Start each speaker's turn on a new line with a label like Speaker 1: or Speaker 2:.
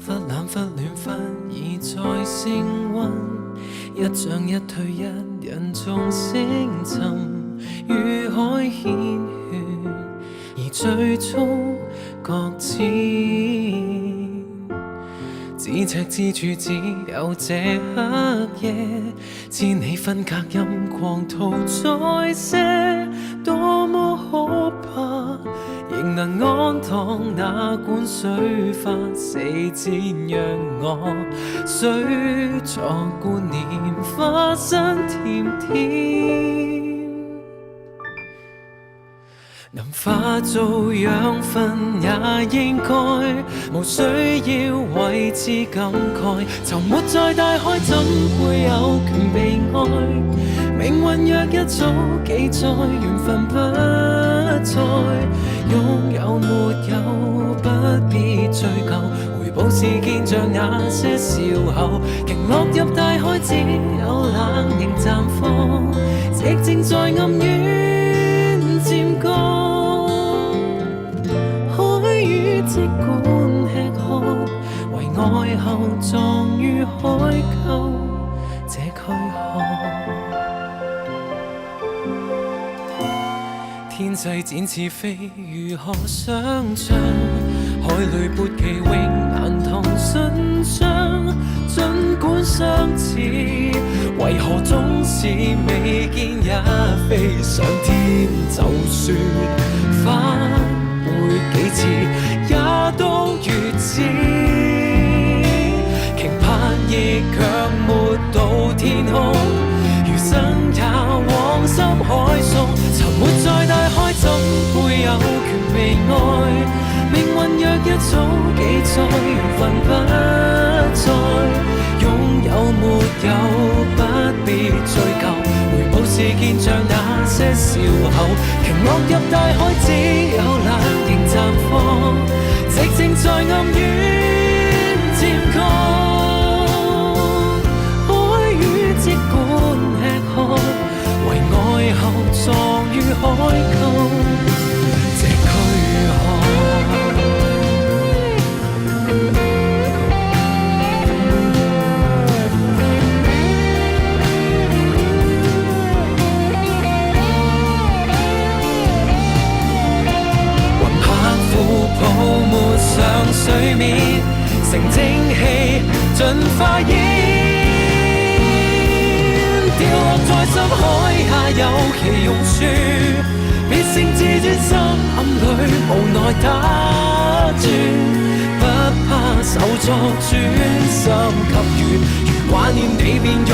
Speaker 1: 忽冷忽暖，忽已在升溫，一漲一退，一人眾星沉，與海牽血，而最終各遷。咫尺之處，只有這黑夜，千里分隔，任狂徒再些，多麼可怕，仍能安躺，哪管水花四濺，讓我雖錯觀念，花生甜甜。能化做養分也應該，無需要為之感慨。沉沒在大海，怎會有權被愛？命運若一早記載，緣分不再。擁有沒有不必追究，回報是見像那些笑口。鯨落入大海，只有冷凝綻放，寂靜在暗淵漸降。即管吃喝，為愛後葬於海溝這軀殼。天際展翅飛，如何想像？海裏撥旗永難同信箱，儘管相似，為何總是未見也飛上天？就算返回幾次，也都如此，期盼亦卻沒到天空，餘生也往深海送。沉沒在大海，怎會有權被愛？命運若一早記載，緣分不再。擁有沒有不必追究，回報是見像那些笑口。鯨落入大海，只有冷凝綻放，寂靜在暗淵漸降。海魚即管吃喝，為愛後葬於海溝這軀殼。泡沫上水面，成蒸氣盡化煙，掉落在深海下有其用處，別性自尊心暗裏無奈打轉，不怕手作專心給予，如掛念你便用